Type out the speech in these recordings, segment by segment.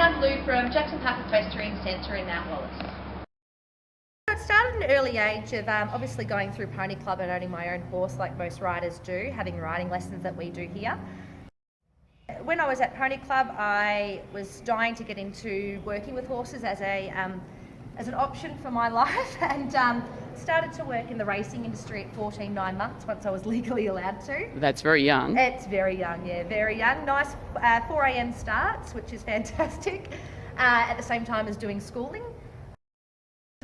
I'm Lou from Jackson Park Equestrian Centre in Mount Wallace. It started at an early age of obviously going through pony club and owning my own horse like most riders do, having riding lessons that we do here. When I was at pony club, I was dying to get into working with horses as an option for my life, and started to work in the racing industry at 14, 9 months once I was legally allowed to. That's very young. It's very young, yeah, very young. Nice 4 a.m. starts, which is fantastic, at the same time as doing schooling.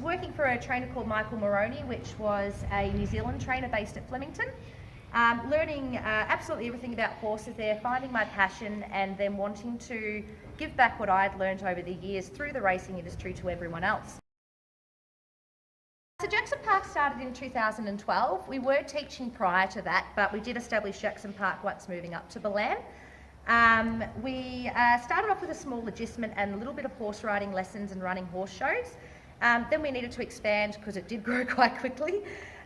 Working for a trainer called Michael Moroney, which was a New Zealand trainer based at Flemington. Learning absolutely everything about horses there, finding my passion, and then wanting to give back what I'd learned over the years through the racing industry to everyone else. So Jackson Park started in 2012. We were teaching prior to that, but we did establish Jackson Park once moving up to Balan. We started off with a small agistment and a little bit of horse riding lessons and running horse shows. Then we needed to expand because it did grow quite quickly.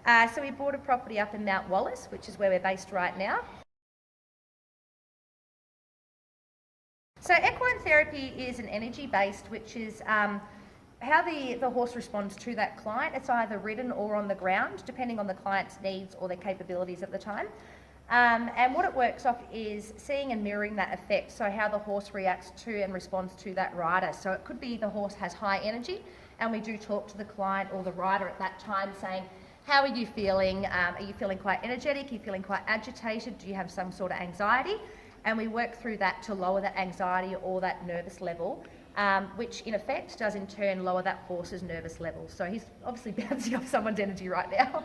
So we bought a property up in Mount Wallace, which is where we're based right now. So equine therapy is an energy-based, which is how the horse responds to that client. It's either ridden or on the ground, depending on the client's needs or their capabilities at the time. And what it works off is seeing and mirroring that effect, so how the horse reacts to and responds to that rider. So it could be the horse has high energy, and we do talk to the client or the rider at that time saying, how are you feeling? Are you feeling quite energetic? Are you feeling quite agitated? Do you have some sort of anxiety? And we work through that to lower that anxiety or that nervous level, which in effect does in turn lower that horse's nervous level. So he's obviously bouncing off someone's energy right now.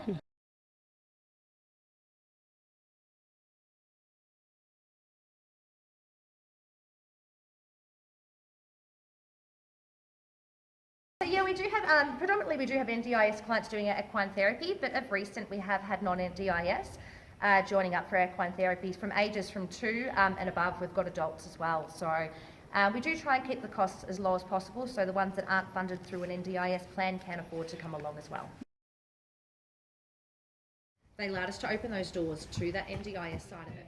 Yeah, we do have, predominantly we do have NDIS clients doing our equine therapy, but of recent we have had non-NDIS joining up for equine therapies from ages from 2 and above. We've got adults as well. So we do try and keep the costs as low as possible, so the ones that aren't funded through an NDIS plan can afford to come along as well. They allowed us to open those doors to that NDIS side of it.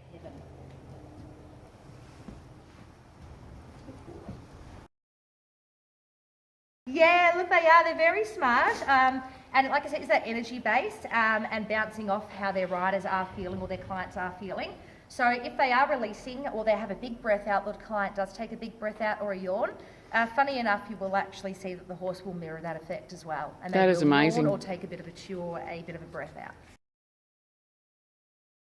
Yeah, look, they are. They're very smart. And like I said, it's that energy based and bouncing off how their riders are feeling or their clients are feeling. So if they are releasing or they have a big breath out, the client does take a big breath out or a yawn. Funny enough, you will actually see that the horse will mirror that effect as well. And that is amazing. Yawn or take a bit of a chew or a bit of a breath out.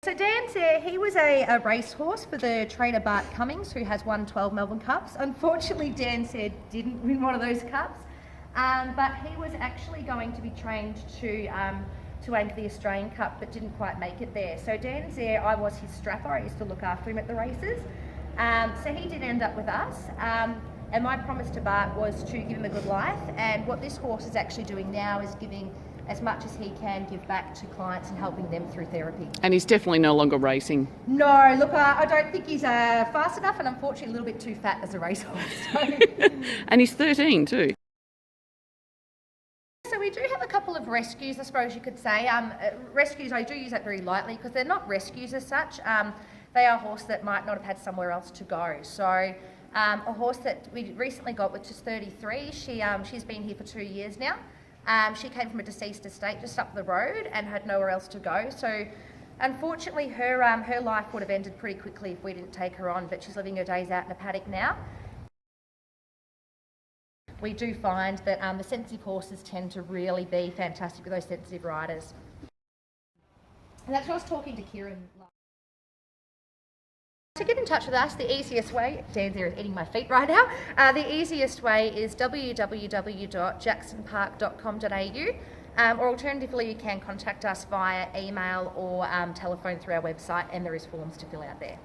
So Dan's there, he was a racehorse for the trainer Bart Cummings, who has won 12 Melbourne Cups. Unfortunately, Dan said didn't win one of those cups, but he was actually going to be trained to aim for the Australian Cup, but didn't quite make it there. So Dan's there, I was his strapper, I used to look after him at the races. So he did end up with us, and my promise to Bart was to give him a good life, and what this horse is actually doing now is giving as much as he can give back to clients and helping them through therapy. And he's definitely no longer racing. No, look, I don't think he's fast enough, and unfortunately a little bit too fat as a racehorse. So. And he's 13 too. So we do have a couple of rescues, I suppose you could say. Rescues, I do use that very lightly because they're not rescues as such. They are a horse that might not have had somewhere else to go. So a horse that we recently got, which is 33, she's been here for 2 years now. She came from a deceased estate just up the road and had nowhere else to go. So unfortunately her life would have ended pretty quickly if we didn't take her on, but she's living her days out in a paddock now. We do find that the sensitive horses tend to really be fantastic with those sensitive riders. And that's what I was talking to Kieran. To get in touch with us, the easiest way, Dan's there is eating my feet right now, the easiest way is www.jacksonpark.com.au, or alternatively you can contact us via email or telephone through our website, and there is forms to fill out there.